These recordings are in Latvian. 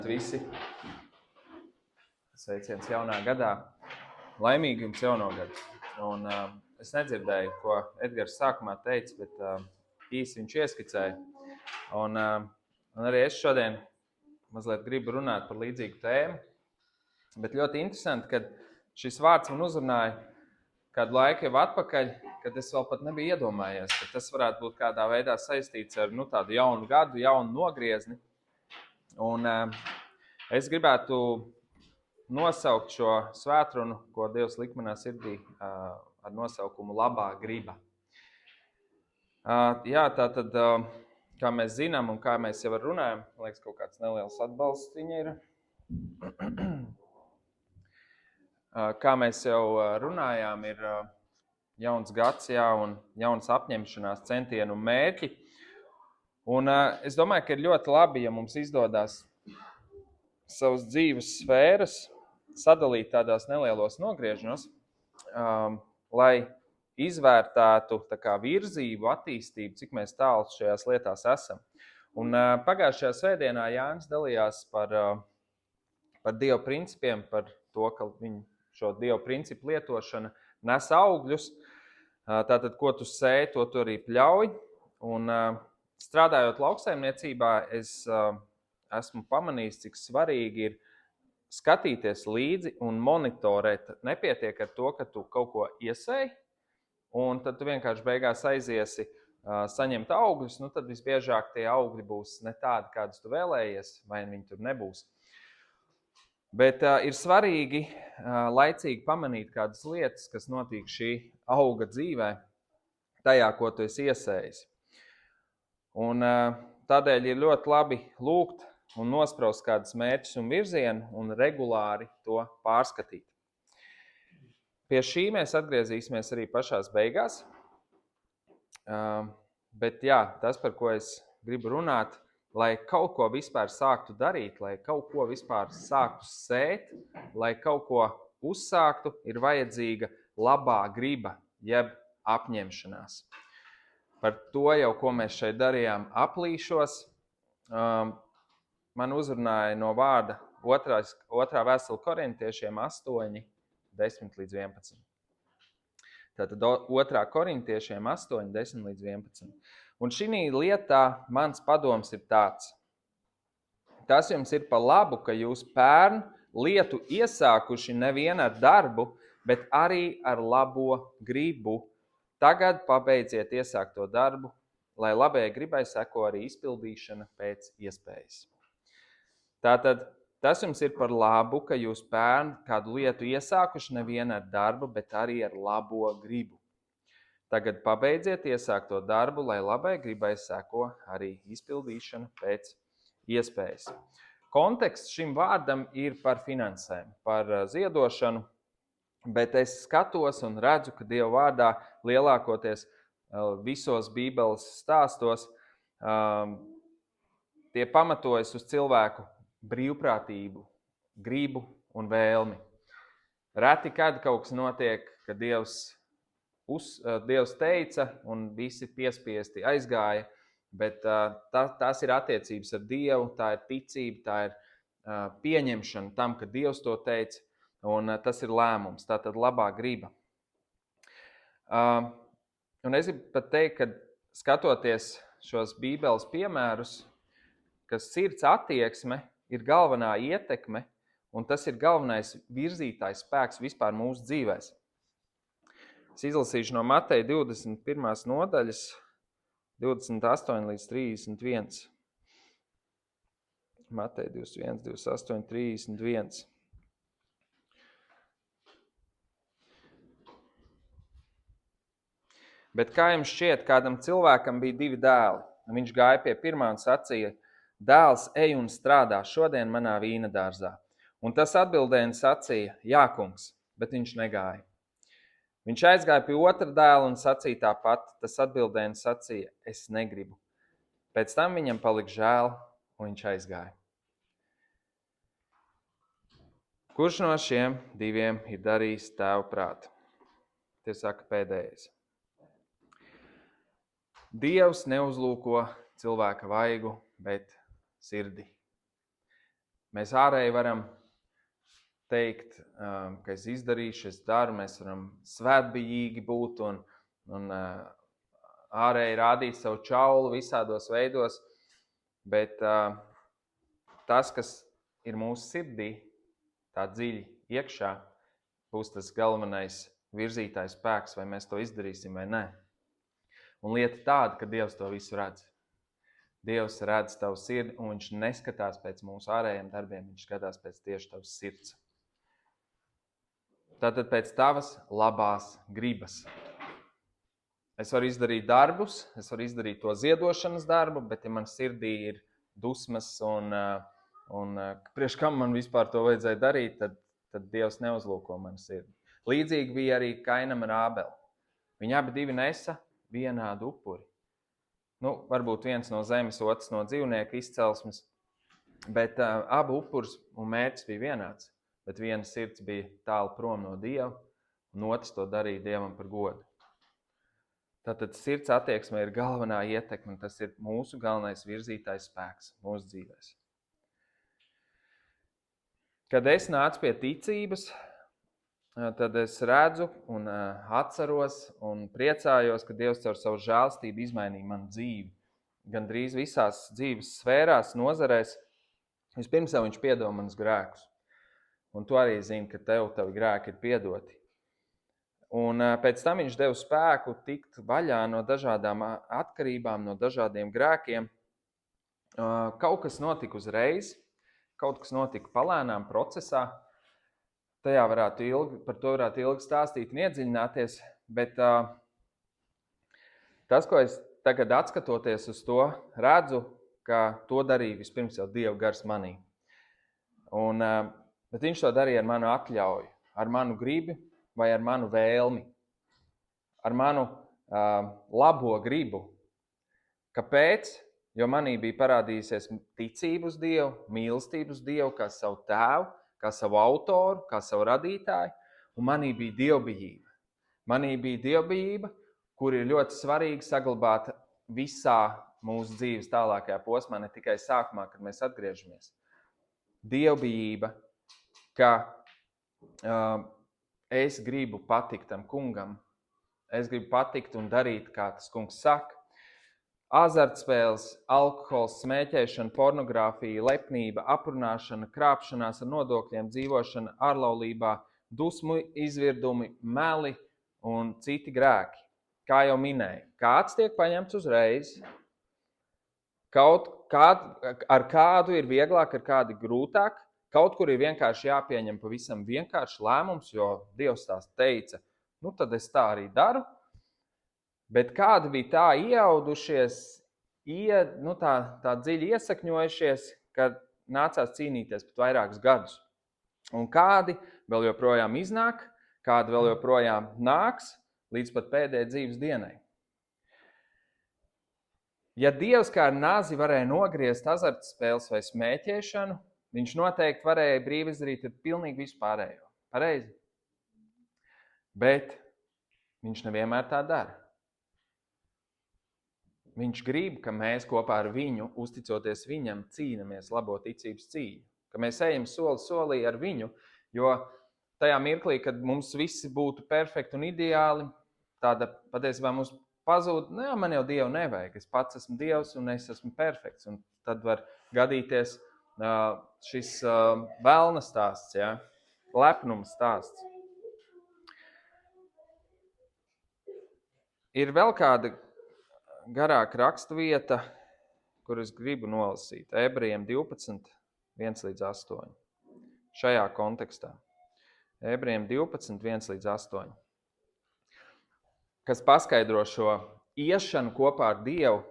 Visi sveiciens jaunā gadā, laimīgi jums jauno gadu. Un es nedzirdēju, ko Edgars sākumā teica, bet īsi viņš ieskicēja. Un arī es šodien mazliet gribu runāt par līdzīgu tēmu. Bet ļoti interesanti, ka šis vārds man uzrunāja kādu laiku jau atpakaļ, kad es vēl pat nebiju iedomājies, ka tas varētu būt kādā veidā saistīts ar tādu jaunu gadu, jaunu nogriezni. Un es gribētu nosaukt šo svētrunu, ko Dievs lika manā sirdī, ar nosaukumu labā griba. Tātad, kā mēs zinām un kā mēs jau runājam, liekas, kaut kāds neliels atbalsts viņa ir. Kā mēs jau runājām, ir jauns gads, un jauns apņemšanās, centienu un mērķi. Un es domāju, ka ir ļoti labi, ja mums izdodas savas dzīves sfēras sadalīt tādās nelielos nogriežņos, lai izvērtētu virzību, attīstību, cik mēs tālu šajās lietās esam. Un pagājušajā svētdienā Jānis dalījās par Dieva principiem, par to, ka šo Dieva principu lietošana nes augļus. Tātad, ko tu sēji, to tu arī pļauj. Un strādājot lauksaimniecībā, es esmu pamanījis, cik svarīgi ir skatīties līdzi un monitorēt. Nepietiek ar to, ka tu kaut ko iesēji, un tad tu vienkārši beigās aiziesi saņemt augļus, tad visbiežāk tie augļi būs ne tādi, kādus tu vēlējies, vai viņi tur nebūs. Bet ir svarīgi laicīgi pamanīt kādas lietas, kas notiek šī auga dzīvē, tajā, ko tu esi iesējis. Un tādēļ ir ļoti labi lūgt un nospraust kādus mērķus un virzienu un regulāri to pārskatīt. Pie šī mēs atgriezīsimies arī pašās beigās. Bet tas, par ko es gribu runāt, lai kaut ko vispār sāktu darīt, lai kaut ko vispār sāktu sēt, lai kaut ko uzsāktu, ir vajadzīga labā griba, jeb apņemšanās. Par to jau, ko mēs šeit darījām aplīšos, man uzrunāja no vārda otrā vēstule korintiešiem 8, 10 līdz 11. Tātad 2. korintiešiem 8, 10 līdz 11. Un šī lietā mans padoms ir tāds. Tas jums ir pa labu, ka jūs pērn lietu iesākuši nevien ar darbu, bet arī ar labo gribu. Tagad pabeidziet iesākto darbu, lai labajai gribai seko arī izpildīšana pēc iespējas. Tātad, tas jums ir par labu, ka jūs pērn kādu lietu iesākuši nevien ar darbu, bet arī ar labo gribu. Tagad pabeidziet iesākto darbu, lai labajai gribai seko arī izpildīšana pēc iespējas. Konteksts šim vārdam ir par finansēm, par ziedošanu, bet es skatos un redzu, ka Dieva vārdā lielākoties visos Bībeles stāstos tie pamatojas uz cilvēku brīvprātību, gribu un vēlmi. Reti, kad kaut kas notiek, ka Dievs teica un visi piespiesti aizgāja, bet tās ir attiecības ar Dievu, tā ir ticība, tā ir pieņemšana tam, ka Dievs to teica, un tas ir lēmums, tātad labā griba. Un es gribu pat teikt, ka skatoties šos Bībeles piemērus, ka sirds attieksme ir galvenā ietekme, un tas ir galvenais virzītājs spēks vispār mūsu dzīvēs. Es izlasīšu no Mateja 21. nodaļas, 28 līdz 31. Mateja 21, 28, 31. Bet kā jums šķiet, kādam cilvēkam bija 2 dēli, un viņš gāja pie pirmā un sacīja: Dēls, ej un strādā šodien manā vīna dārzā. Un tas atbildēja un sacīja: Jā, kungs, bet viņš negāja. Viņš aizgāja pie otra dēla un sacīja tāpat. Tas atbildēja un sacīja: Es negribu. Pēc tam viņam palika žēl, un viņš aizgāja. Kurš no šiem 2 ir darījis tēva prātu? Tie saka pēdējais. Dievs neuzlūko cilvēka vaigu, bet sirdi. Mēs ārēji varam teikt, ka es izdarīšu, es daru, mēs varam svētbijīgi būt un ārēji rādīt savu čaulu visādos veidos, bet tas, kas ir mūsu sirdī, tā dziļi iekšā, būs tas galvenais virzītājs spēks, vai mēs to izdarīsim vai nē. Un lieta tāda, ka Dievs to visu redz. Dievs redz tavu sirdi, un viņš neskatās pēc mūsu ārējiem darbiem, viņš skatās pēc tieši tavas sirds. Tātad pēc tavas labās gribas. Es varu izdarīt darbus, es varu izdarīt to ziedošanas darbu, bet ja man sirdī ir dusmas un priekš kam man vispār to vajadzēja darīt, tad Dievs neuzlūko manu sirdi. Līdzīgi bija arī Kainam un Ābeli. Viņi abi divi nesa vienādu upuri. Varbūt viens no zemes, otrs no dzīvnieka izcelsmes, bet abu upurs un mērķis bija vienāds. Bet viena sirds bija tālu prom no Dieva, un otrs to darīja Dievam par godu. Tātad sirds attieksme ir galvenā ietekme, un tas ir mūsu galvenais virzītājs spēks mūsu dzīvēs. Kad es nācu pie ticības, tad es redzu un atceros un priecājos, ka Dievs caur savu žēlstību izmainīja manu dzīvi. Gan drīz visās dzīves sfērās, nozarēs. Vispirms jau viņš piedod manus grēkus. Un tu arī zini, ka tavi grēki ir piedoti. Un pēc tam viņš deva spēku tikt vaļā no dažādām atkarībām, no dažādiem grēkiem. Kaut kas notika uzreiz, kaut kas notika palēnām procesā. Par to varētu ilgi stāstīt un iedziļināties, bet tas, ko es tagad atskatoties uz to, redzu, ka to darīja vispirms jau Dieva gars manī. Bet viņš to darīja ar manu atļauju, ar manu gribu vai ar manu vēlmi, ar manu labo gribu. Kāpēc? Jo manī bija parādījusies ticība uz Dievu, mīlestība uz Dievu kā savu tēvu, kā savu autoru, kā savu radītāju, un manī bija dievbijība. Manī bija dievbijība, kur ir ļoti svarīgi saglabāt visā mūsu dzīves tālākajā posmā, ne tikai sākumā, kad mēs atgriežamies. Dievbijība, ka es gribu patikt tam kungam, es gribu patikt un darīt, kā tas kungs saka. Azartspēles, alkohols, smēķēšana, pornogrāfija, lepnība, aprunāšana, krāpšanās ar nodokļiem, dzīvošana ārlaulībā, dusmu izvirdumi, meli un citi grēki. Kā jau minēju, kāds tiek paņemts uzreiz, ar kādu ir vieglāk, ar kādu grūtāk, kaut kur ir vienkārši jāpieņem pavisam vienkārši lēmums, jo Dievs tās teica, tad es tā arī daru. Bet kādi bija tā ieaudušies, tā dziļi iesakņojušies, kad nācās cīnīties pat vairākus gadus. Un kādi vēl joprojām iznāk, kādi vēl joprojām nāks līdz pat pēdējai dzīves dienai. Ja Dievs kā ar nāzi varēja nogriezt azartspēles vai smēķēšanu, viņš noteikti varēja brīvi izdarīt ar pilnīgi vispārējo. Pareizi? Bet viņš nevienmēr tā dara. Viņš grib, ka mēs kopā ar viņu, uzticoties viņam, cīnamies labo ticības cīņu. Ka mēs ejam soli solī ar viņu, jo tajā mirklī, kad mums visi būtu perfekti un ideāli, tāda patiesībā mums pazūd, man jau Dievu nevajag, es pats esmu Dievs un es esmu perfekts. Un tad var gadīties šis velna stāsts, lepnuma stāsts. Ir vēl kāda garāka raksturvieta, kur es gribu nolasīt. Ebrejiem 12, 1-8. Šajā kontekstā. Ebrejiem 12, 1-8. Kas paskaidro šo iešanu kopā ar Dievu.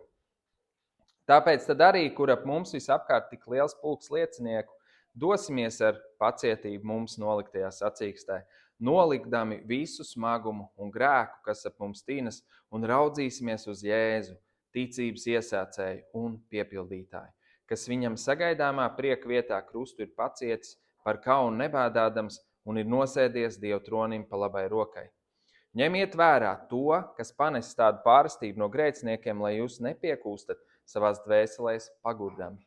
Tāpēc tad arī, kur ap mums visapkārt tik liels pulks liecinieku, dosimies ar pacietību mums noliktajā sacīkstē, nolikdami visu smagumu un grēku, kas ap mums tīnas, un raudzīsimies uz Jēzu, ticības iesācēju un piepildītāju, kas viņam sagaidāmā prieka vietā krustu ir pacietis, par kaunu nebēdādams un ir nosēdies Dieva tronim pa labai rokai. Ņemiet vērā to, kas panes tādu pārestību no grēciniekiem, lai jūs nepiekūstat savās dvēselēs pagurdami.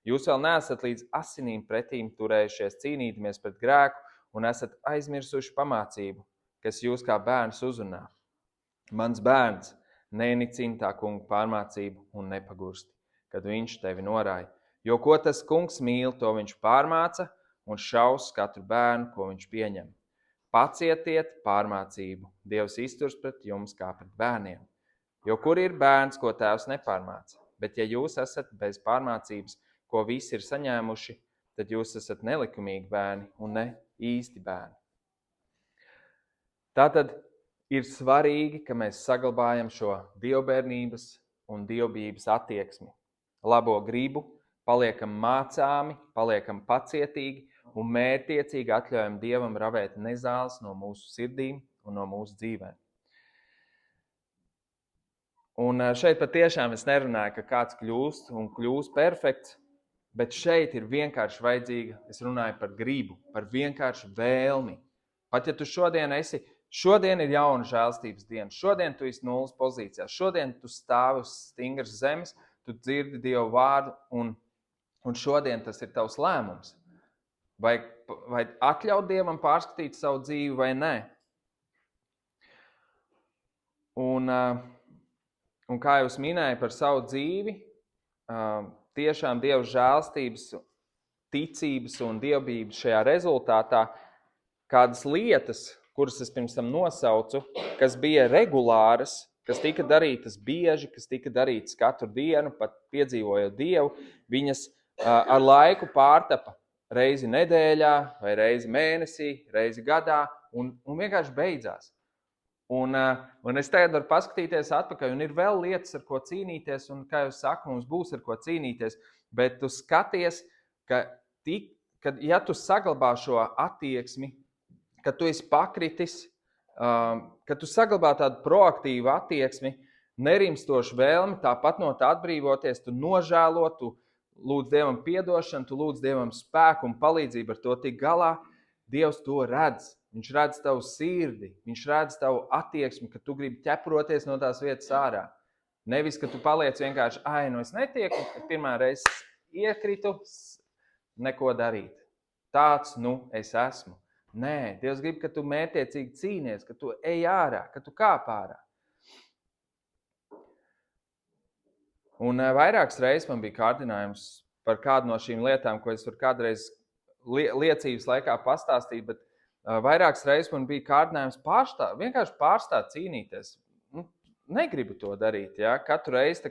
Jūs vēl neesat līdz asinīm pretīm turējušies cīnīdamies pret grēku un esat aizmirsuši pamācību, kas jūs kā bērns uzrunā. Mans bērns, nenicini tā kunga pārmācību un nepagursti, kad viņš tevi norāja. Jo ko tas kungs mīl, to viņš pārmāca un šaus katru bērnu, ko viņš pieņem. Pacietiet pārmācību, Dievs izturs pret jums kā pret bērniem. Jo kur ir bērns, ko tēvs nepārmāca? Bet ja jūs esat bez pārmācības, ko visi ir saņēmuši, tad jūs esat nelikumīgi bērni un ne īsti bērni. Tātad ir svarīgi, ka mēs saglabājam šo dievbērnības un dievbijības attieksmi. Labo gribu, paliekam mācāmi, paliekam pacietīgi un mērķtiecīgi atļaujam Dievam ravēt nezāles no mūsu sirdīm un no mūsu dzīvēm. Un šeit patiešām es nerunāju, ka kāds kļūst perfekts, bet šeit ir vienkārši vajadzīga, es runāju par gribu, par vienkārši vēlmi. Pat ja tu šodien ir jauna žēlstības diena, šodien tu esi nulles pozīcijā, šodien tu stāvi uz stingras zemes, tu dzirdi Dievu vārdu un šodien tas ir tavs lēmums. Vai atļaut Dievam pārskatīt savu dzīvi vai nē. Un kā jūs minēju par savu dzīvi, tiešām Dieva žēlstības, ticības un dievbijības šajā rezultātā kādas lietas, kuras es pirms tam nosaucu, kas bija regulāras, kas tika darītas bieži, kas tika darītas katru dienu, pat piedzīvojot Dievu, viņas ar laiku pārtapa reizi nedēļā, vai reizi mēnesī, reizi gadā, un vienkārši beidzās. Un es tagad varu paskatīties atpakaļ, un ir vēl lietas, ar ko cīnīties, un, kā jūs saku, mums būs ar ko cīnīties, bet tu skaties, ka ja tu saglabā šo attieksmi, ka tu esi pakritis, ka tu saglabā tādu proaktīvu attieksmi, nerimstošu vēlmi, tāpat no tā atbrīvoties, tu nožēlo, tu lūdz Dievam piedošanu, tu lūdz Dievam spēku un palīdzību ar to tik galā, Dievs to redz. Viņš redz tavu sirdi, viņš redz tavu attieksmi, ka tu gribi ķeproties no tās vietas ārā. Nevis, ka tu paliec vienkārši, es netieku, pirmā reize iekritu, neko darīt. Tāds, es esmu. Nē, Dievs grib, ka tu mērķtiecīgi cīnies, ka tu ej ārā, ka tu kāp ārā. Un vairākas reizes man bija kārdinājums par kādu no šīm lietām, ko es varu kādreiz liecības laikā pastāstīt, bet vairākas reizes man bija kārdinājums vienkārši pārstāt cīnīties. Negribu to darīt. Ja? Katru reizi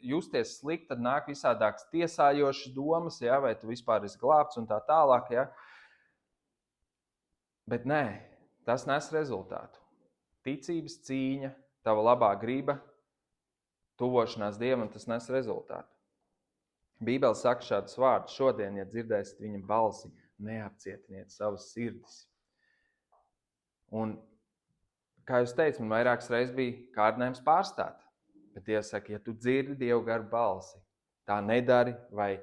justies slikti, tad nāk visādākas tiesājošas domas, ja? Vai tu vispār esi glābts un tā tālāk. Ja? Bet nē, tas nes rezultātu. Ticības cīņa, tava labā griba, tuvošanās Dievam, tas nes rezultātu. Bībele saka šādus vārdus: šodien, ja dzirdēsiet viņa balsi, neapcietiniet savas sirdis. Un, kā jūs teicat, man vairākas reizes bija kārdinājums pārstāt. Bet Dievs saka, ja tu dzirdi Dievu garu balsi, tā nedari vai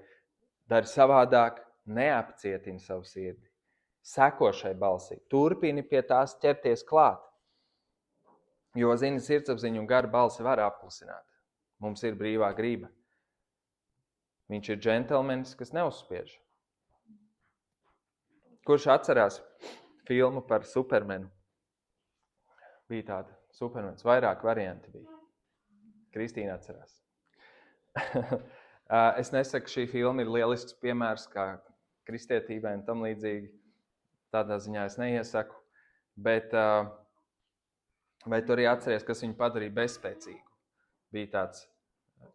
dari savādāk, neapcietini savu sirdi. Seko šai balsī, turpini pie tās ķerties klāt. Jo, zini, sirdsapziņu un garu balsi var apklusināt. Mums ir brīvā grība. Viņš ir džentelmenis, kas neuzspiež. Kurš atcerās filmu par Supermenu? Bija tāda Supermens, vairāk varianti bija. Kristīna atcerās. Es nesaku, šī filma ir lielisks piemērs, kā kristietībai un tam līdzīgi. Tādā ziņā es neiesaku. Bet vai tu arī atceries, kas viņu padarīja bezspēcīgu? Bija tāds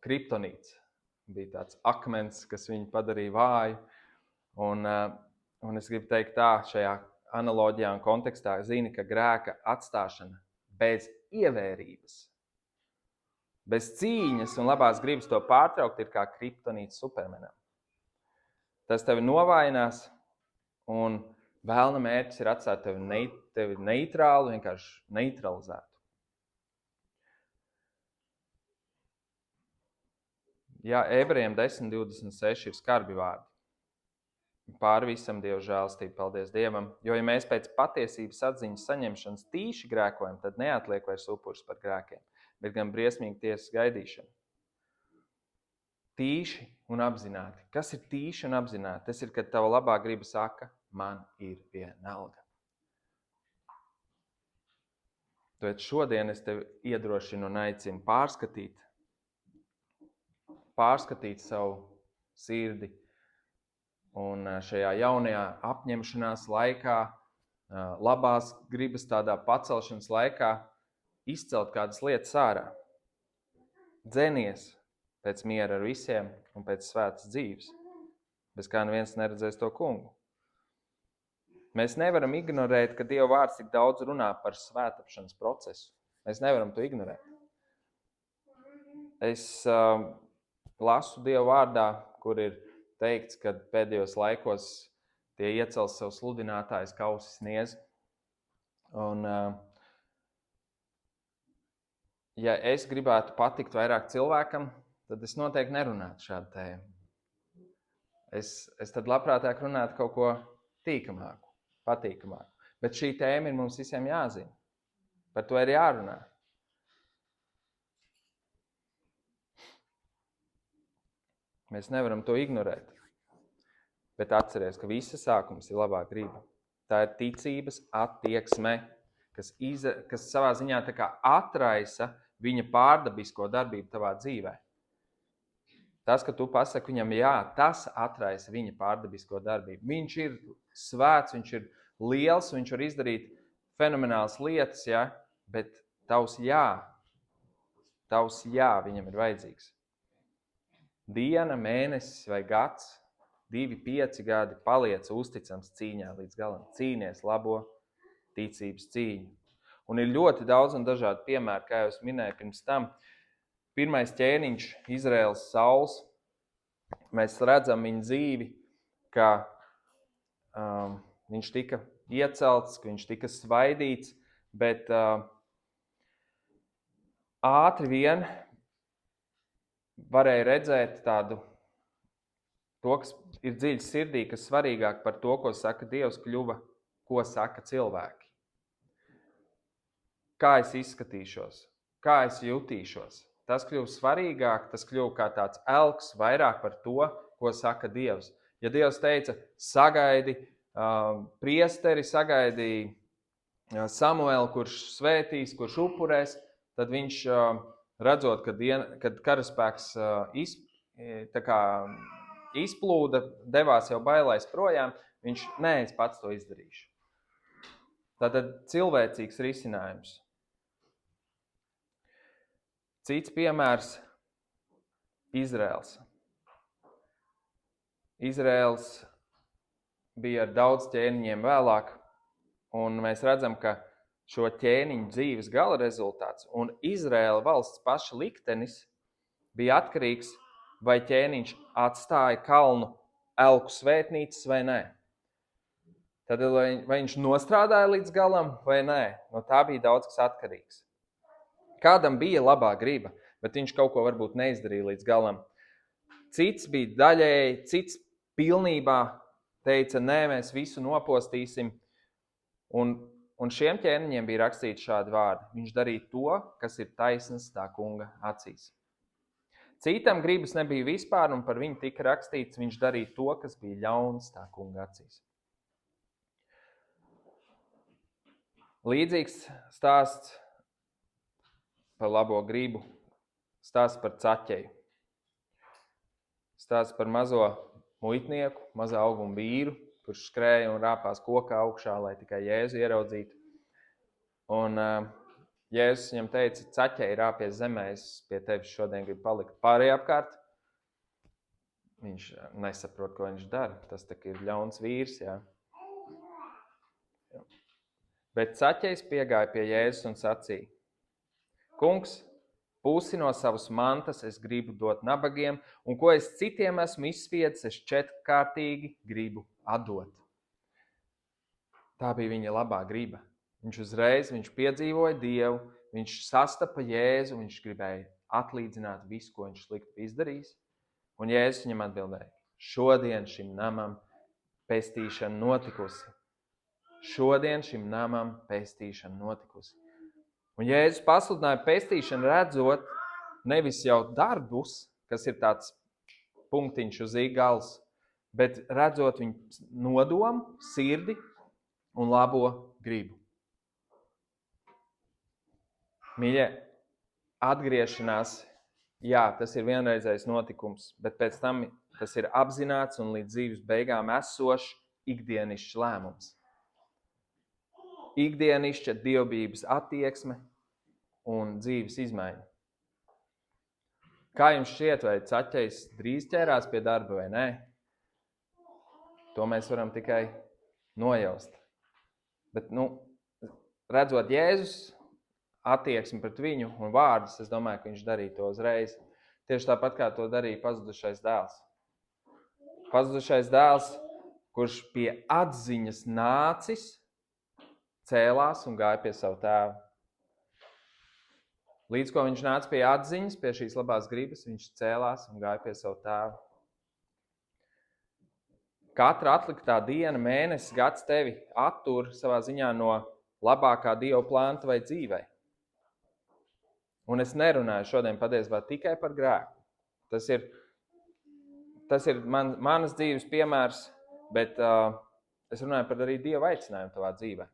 kriptonīts, bija tāds akmens, kas viņu padarīja vāju. Un es gribu teikt tā, šajā analoģijā un kontekstā, zini, ka grēka atstāšana bez ievērības, bez cīņas un labās gribas to pārtraukt ir kā kriptonīts Supermenam. Tas tevi novājinās un vēlna mērķis ir atstāt tevi neitrālu, vienkārši neutralizētu. Jā, Ebrejiem 10:26 ir skarbi vārdi. Pāri visam Dieva žēlastību, paldies Dievam, jo ja mēs pēc patiesības atziņas saņemšanas tīši grēkojam, tad neatliek vairs upuris par grēkiem, bet gan briesmīgi tiesas gaidīšana. tīši un apzināti. Kas ir tīši un apzināti? Tas ir, kad tava labā griba saka, man ir vienalga. Tāpēc šodien es tevi iedrošinu un aicinu pārskatīt savu sirdi un šajā jaunajā apņemšanās laikā, labās gribas tādā pacelšanas laikā izcelt kādas lietas ārā. Dzenies pēc miera ar visiem un pēc svētas dzīves, bez kā neviens neredzēs to kungu. Mēs nevaram ignorēt, ka Dieva vārds tik daudz runā par svētāpšanas procesu. Mēs nevaram to ignorēt. Es lasu Dieva vārdā, kur ir teikts, ka pēdējos laikos tie iecels savu sludinātājs kausis niezi. Un, ja es gribētu patikt vairāk cilvēkam, tad es noteikti nerunātu šādu tēmu. Es tad labprātāk runātu kaut ko tīkamāku, patīkamāku. Bet šī tēma ir mums visiem jāzina. Par to ir jārunā. Mēs nevaram to ignorēt. Bet atceries, ka visa sākums ir labā griba. Tā ir ticības attieksme, kas savā ziņā tā kā atraisa viņa pārdabisko darbību tavā dzīvē. Tas, ka tu pasaki viņam jā, tas atraisa viņa pārdabisko darbību. Viņš ir svēts, viņš ir liels, viņš var izdarīt fenomenālas lietas, ja? Bet tavs jā viņam ir vajadzīgs. Diena, mēnesis vai gads, 2-5 gadi paliec uzticams cīņā līdz galam. Cīnies labo ticības cīņu. Un ir ļoti daudz un dažādi piemēri, kā jau es minēju pirms tam. Pirmais ķēniņš, Izraēls Sauls, mēs redzam viņa dzīvi, ka viņš tika iecelts, ka viņš tika svaidīts, bet ātri vien varēja redzēt to, kas ir dziļi sirdī, kas svarīgāk par to, ko saka Dievs, kļuva, ko saka cilvēki. Kā es izskatīšos, kā es jutīšos. Tas kļuva svarīgāk, tas kļuva kā tāds elks vairāk par to, ko saka Dievs. Ja Dievs teica, sagaidi priesteri, sagaidi Samuelu, kurš svētīs, kurš upurēs, tad viņš redzot, kad karaspēks izplūda, devās jau bailēs projām, viņš, es pats to izdarīšu. Tātad cilvēcīgs risinājums. Cits piemērs – Izraēls. Izraēls bija ar daudz ķēniņiem vēlāk, un mēs redzam, ka šo ķēniņu dzīves gala rezultāts un Izraēla valsts paša liktenis bija atkarīgs, vai ķēniņš atstāja kalnu elku svētnīcas vai nē. Tad vai viņš nostrādāja līdz galam vai nē, no tā bija daudz kas atkarīgs. Kādam bija labā griba, bet viņš kaut ko varbūt neizdarīja līdz galam. Cits bija daļēji, cits pilnībā teica, nē, mēs visu nopostīsim. Un šiem ķēniņiem bija rakstīti šādi vārdi. Viņš darīja to, kas ir taisnas tā kunga acīs. Citam gribas nebija vispār, un par viņu tika rakstīts, viņš darīja to, kas bija ļauns tā kunga acīs. Līdzīgs stāsts par labo gribu, stāsts par Caķeju. Stāsts par mazo muitnieku, mazā auguma vīru, kurš skrēja un rāpās kokā augšā, lai tikai Jēzu ieraudzītu. Un Jēzus viņam teica, Caķei, rāpies zemē, es pie tevis šodien gribu palikt. Pārējā apkārt viņš nesaprot, ko viņš dara. Tas tā ir ļauns vīrs, jā. Bet Caķejs piegāja pie Jēzus un sacīja, Kungs, pusi no savas mantas es gribu dot nabagiem, un ko es citiem esmu izspiedis, es 4kārtīgi gribu atdot. Tā bija viņa labā griba. Viņš piedzīvoja Dievu, viņš sastapa Jēzu, viņš gribēja atlīdzināt visu, ko viņš slikti izdarījis. Un Jēzus viņam atbildēja, šodien šim namam pestīšana notikusi. Šodien šim namam pestīšana notikusi. Un Jēzus pasludināja pestīšanu redzot nevis jau darbus, kas ir tāds punktiņš uz īgals, bet redzot viņu nodomu, sirdi un labo gribu. Mīļie, atgriešanās, jā, tas ir vienreizējs notikums, bet pēc tam tas ir apzināts un līdz dzīves beigām esošs ikdienišķs lēmums. Ikdienišķa dievbijības attieksme un dzīves izmaiņa. Kā jums šķiet, vai Caķejs drīz ķērās pie darba vai nē? To mēs varam tikai nojaust. Bet, redzot Jēzus attieksmi pret viņu un vārdus, es domāju, ka viņš darīja to uzreiz. Tieši tāpat, kā to darīja pazudušais dēls. Pazudušais dēls, kurš pie atziņas nācis, cēlās un gāja pie savu tēvu. Līdz ko viņš nāca pie atziņas, pie šīs labās gribas, viņš cēlās un gāja pie savu tēvu. Katra atliktā diena, mēnesis, gads tevi attur savā ziņā no labākā Dieva plānta vai dzīvei. Un es nerunāju šodien patiesībā tikai par grēku. Tas ir manas dzīves piemērs, bet es runāju par arī Dieva aicinājumu tavā dzīvē.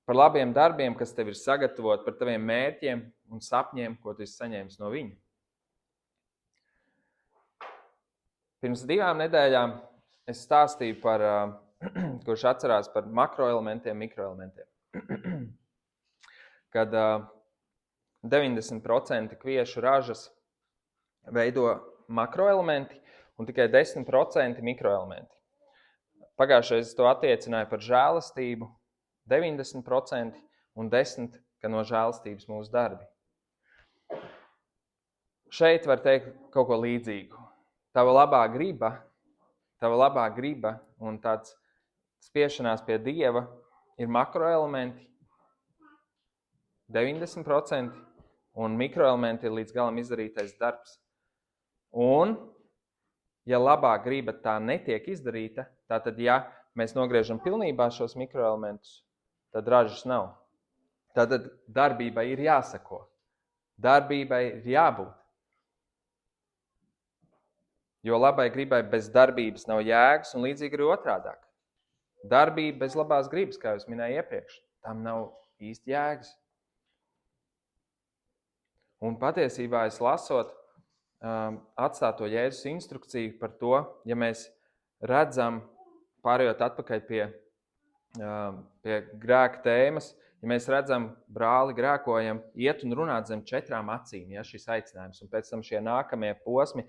Par labiem darbiem, kas tev ir sagatavot, par taviem mērķiem un sapņiem, ko tu esi saņēmis no viņa. Pirms 2 nedēļām es stāstīju par, kurš atcerās par makroelementiem, mikroelementiem. Kad 90% kviešu ražas veido makroelementi un tikai 10% mikroelementi. Pagājušais to attiecināja par žēlastību, 90% un 10%, ka no žēlastības mūsu darbi. Šeit var teikt kaut ko līdzīgu. Tava labā griba un tāds spiešanās pie Dieva ir makroelementi 90% un mikroelementi ir līdz galam izdarītais darbs. Un, ja labā griba tā netiek izdarīta, tātad, ja mēs nogriežam pilnībā šos mikroelementus, tad ražas nav. Tātad darbībai ir jāsako. Darbībai ir jābūt. Jo labai gribai bez darbības nav jēgas un līdzīgi ir otrādāk. Darbība bez labās gribas, kā jūs minēju iepriekš, tam nav īsti jēgas. Un patiesībā es lasot atstāto Jēzus instrukciju par to, ja mēs redzam, pārējot atpakaļ pie grēka tēmas, ja mēs redzam brāli grēkojam, iet un runāt zem 4 acīm, ja, šis aicinājums, un pēc tam šie nākamie posmi.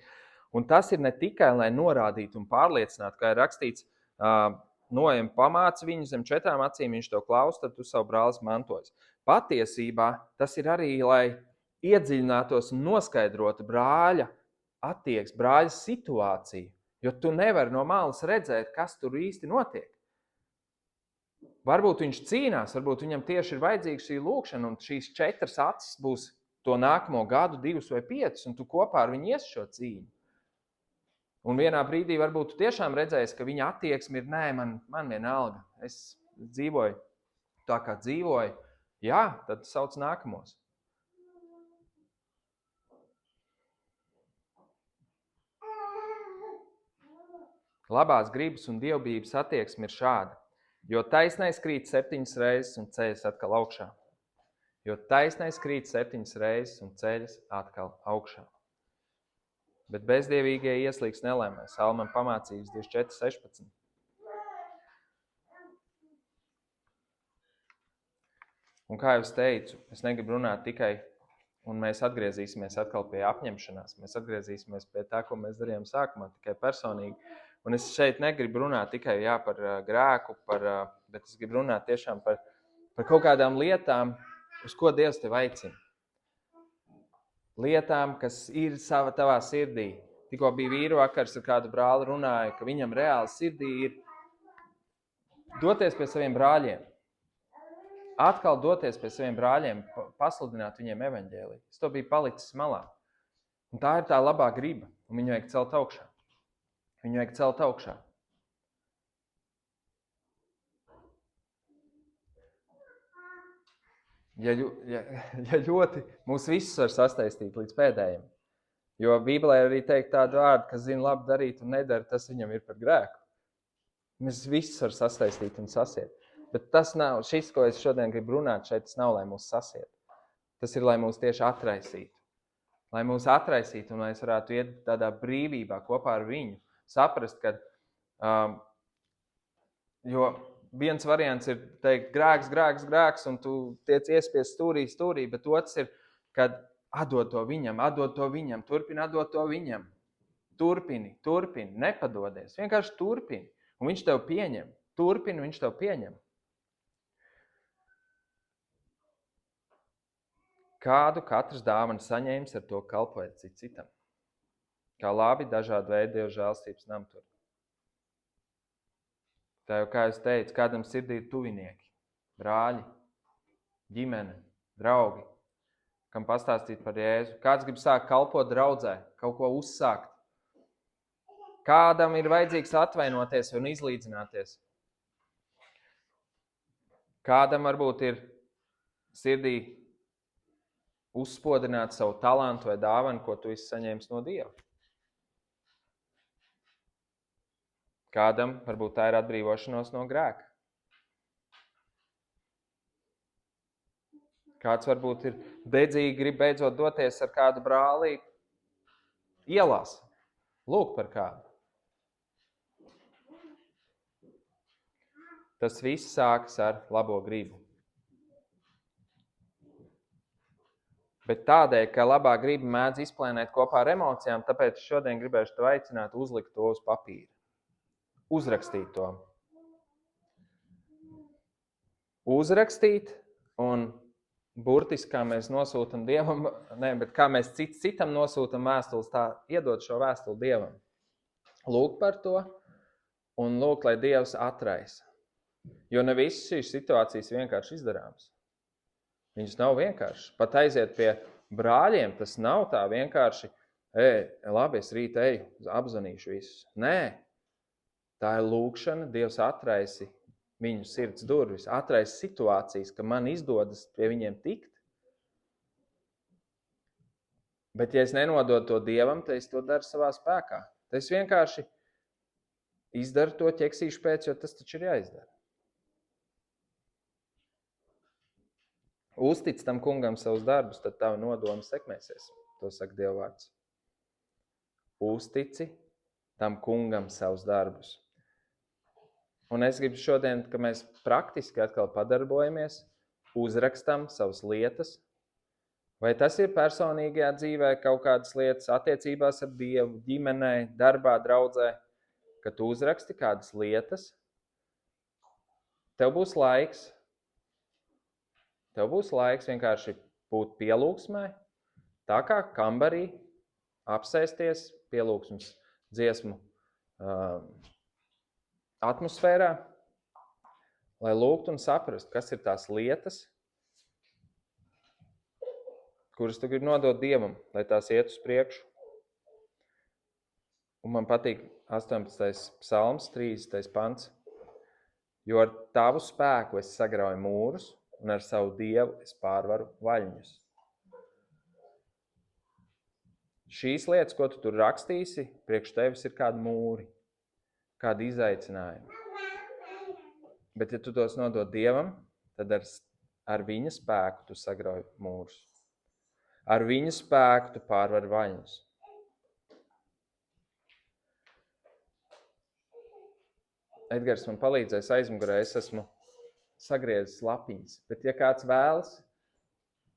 Un tas ir ne tikai, lai norādītu un pārliecinātu, kā ir rakstīts, noejam pamāca viņu zem 4 acīm, viņš to klaus, tad tu savu brālis mantosi. Patiesībā tas ir arī, lai iedziļinātos un noskaidrotu brāļa attieksmi, brāļa situāciju, jo tu nevari no malas redzēt, kas tur īsti notiek. Varbūt viņš cīnās, varbūt viņam tieši ir vajadzīga šī lūkšana, un šīs 4 acis būs to nākamo gadu, 2 vai 5, un tu kopā ar viņu ies šo cīņu. Un vienā brīdī varbūt tu tiešām redzēsi, ka viņa attieksme ir, nē, man vienalga, es dzīvoju tā, kā dzīvoju. Jā, tad sauc nākamos. Labās gribas un dievbijības attieksme ir šāda. Jo taisnais krīt 7 reizes un ceļas atkal augšā. Jo taisnais krīt 7 reizes un ceļas atkal augšā. Bet bezdievīgie ieslīgs nelēmē. Salmam pamācības 24:16. Un kā jau es teicu, es negribu runāt tikai, un mēs atgriezīsimies atkal pie apņemšanās. Mēs atgriezīsimies pie tā, ko mēs darījām sākumā, tikai personīgi. Un es šeit negribu runāt tikai par grēku, bet es gribu runāt tiešām par kaut kādām lietām, uz ko Dievs tev aicina. Lietām, kas ir tavā sirdī. Tikko bija vīru vakars, ar kādu brāli runāja, ka viņam reāli sirdī ir doties pie saviem brāļiem. Atkal doties pie saviem brāļiem, pasludināt viņiem evaņģēliju. Es to biju palicis malā. Un tā ir tā labā griba, un viņu vajag celt augšā. Viņu vajag celt augšā. Ja ļoti mūs visus var sastaistīt līdz pēdējiem, Jo Bībelē arī teikt tādu vārdu, kas zina labi darīt un nedara, tas viņam ir par grēku. Mēs visus var sasaistīt un sasiet. Bet tas nav, šis, ko es šodien gribu runāt šeit, tas nav, lai mūs sasiet. Tas ir, lai mūs tieši atraisītu. Lai mūs atraisītu un mēs varētu iet tādā brīvībā kopā ar viņu. Saprast, ka, jo viens variants ir teikt grēks, un tu tiec iespies stūrī, bet otrs ir, kad atdod to viņam, turpini atdot to viņam. Turpini, nepadodies, vienkārši turpini. Un viņš tev pieņem. Turpini, viņš tev pieņem. Kādu katrs dāvanu saņēmis, ar to kalpojat citam. Kā labi dažādi veidi Dieva žēlstības namtur. Tā jau, kā es teicu, kādam sirdī ir tuvinieki, brāļi, ģimene, draugi, kam pastāstīt par Jēzu. Kāds grib sākt kalpot draudzē, kaut ko uzsākt. Kādam ir vajadzīgs atvainoties un izlīdzināties. Kādam varbūt ir sirdī uzspodināt savu talantu vai dāvanu, ko tu esi saņēmis no Dieva. Kādam varbūt tā ir atbrīvošanos no grēka. Kāds varbūt ir dedzīgi grib beidzot doties ar kādu brāli ielās. Lūk par kādu. Tas viss sākas ar labo gribu. Bet tādēļ, ka labā griba mēdz izplēnēt kopā ar emocijām, tāpēc šodien gribēšu tev aicināt uzlikt to uz papīra. Uzrakstīt to. Uzrakstīt un burtiski, kā mēs nosūtam Dievam, bet kā mēs citam nosūtam vēstules, tā iedot šo vēstuli Dievam. Lūk par to un lūk, lai Dievs atraisa. Jo ne visas šīs situācijas vienkārši izdarāmas. Viņas nav vienkārši. Pat aiziet pie brāļiem, tas nav tā vienkārši, labi, es rīt eju, apzvanīšu visus. Nē, tā ir lūkšana, Dievs atraisi viņu sirds durvis, atraisi situācijas, ka man izdodas pie viņiem tikt. Bet ja es nenododu to Dievam, tad es to daru savā spēkā. Tad es vienkārši izdaru to ķeksīšu pēc, jo tas taču ir jāizdara. Uztic tam kungam savus darbus, tad tavu nodomu sekmēsies. To saka Dieva vārds. Uztici tam kungam savus darbus. Un es gribu šodien, ka mēs praktiski atkal padarbojamies, uzrakstam savas lietas. Vai tas ir personīgajā dzīvē kaut kādas lietas, attiecībās ar Dievu, ģimenē, darbā, draudzē, ka tu uzraksti kādas lietas, tev būs laiks. Tev būs laiks vienkārši būt pielūgsmē, tā kā kambarī, apsēsties pielūgsmes dziesmu atmosfērā, lai lūgtu un saprast, kas ir tās lietas, kuras tu gribi nodot Dievam, lai tās iet uz priekšu. Un man patīk 18. psalms, 30. pants, jo ar tavu spēku es sagrauju mūrus, un ar savu Dievu es pārvaru vaļņus. Šīs lietas, ko tu tur rakstīsi, priekš tevis ir kādi mūri, kādi izaicinājumi. Bet ja tu tos nodod Dievam, tad ar viņa spēku tu sagrauj mūrus. Ar viņa spēku tu pārvari vaļņus. Edgars man palīdzēs aizmugurē, es esmu sagriezis lapiņas. Bet ja kāds vēlas,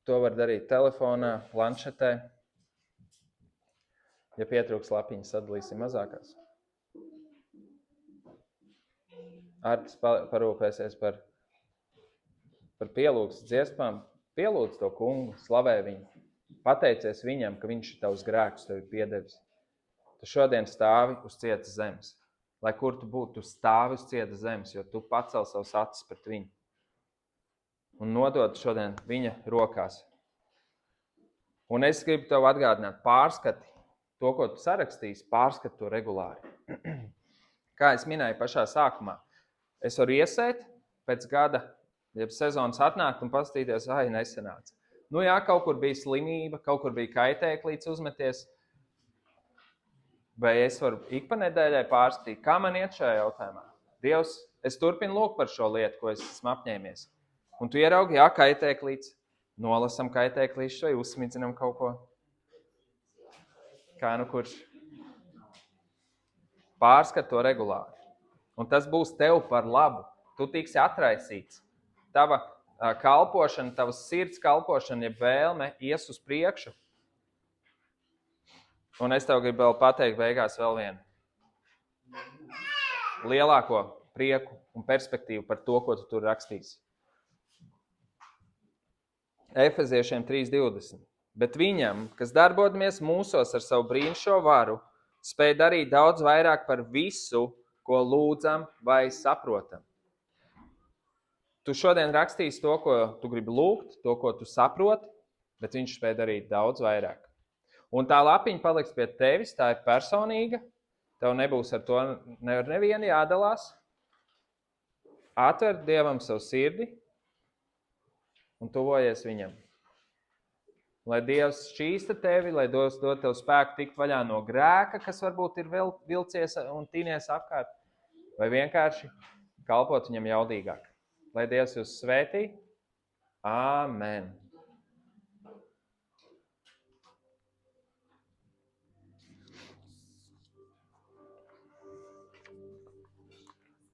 to var darīt telefonā, planšetē. Ja pietrūks lapiņas, sadalīsim mazākās. Artis parūpēsies par pielūgs dziesmām. Pielūdz to kungu, slavē viņu. Pateicies viņam, ka viņš tavus grēkus tevi piedevis. Tu šodien stāvi uz cietas zemes. Lai kur tu būtu, tu stāvi uz cietas zemes, jo tu pacel savus acis pret viņu. Un nodod šodien viņa rokās. Un es gribu tev atgādināt, pārskati to, ko tu sarakstīsi, pārskati to regulāri. Kā es minēju pašā sākumā, es varu iesēt pēc gada, ja sezonas atnākt un paskatīties, nesanāca. Nu jā, kaut kur bija slimība, kaut kur bija kaitēklīts uzmeties, Vai es varu ik pa nedēļai pārskatīt, kā man iet šajā jautājumā? Dievs, es turpinu lūgt par šo lietu, ko es esmu apņēmies. Un tu ieraugi, jā, kaitēklīts, nolasam kaitēklīšus vai uzsmidzinam kaut ko. Kā nu kurš? Pārskat to regulāri. Un tas būs tev par labu. Tu tiksi atraisīts. Tava kalpošana, tavas sirds kalpošana, ja vēlme ies uz priekšu. Un es tev gribu vēl pateikt beigās vēl vienu. Lielāko prieku un perspektīvu par to, ko tu tur rakstīsi. Efeziešiem 3:20. Bet viņam, kas darbodamies mūsos ar savu brīnišķīgo varu, spēj darīt daudz vairāk par visu, ko lūdzam vai saprotam. Tu šodien rakstīsi to, ko tu gribi lūgt, to, ko tu saproti, bet viņš spēj darīt daudz vairāk. Un tā lapiņa paliks pie tevis, tā ir personīga, tev nebūs ar to nevienu jādalās. Atver Dievam savu sirdi un tuvojies viņam. Lai Dievs šķīsta tevi, lai dod tev spēku tikt vaļā no grēka, kas varbūt ir vēl vilcies un tīnies apkārt, vai vienkārši kalpot viņam jaudīgāk. Lai Dievs jūs svētī. Āmen.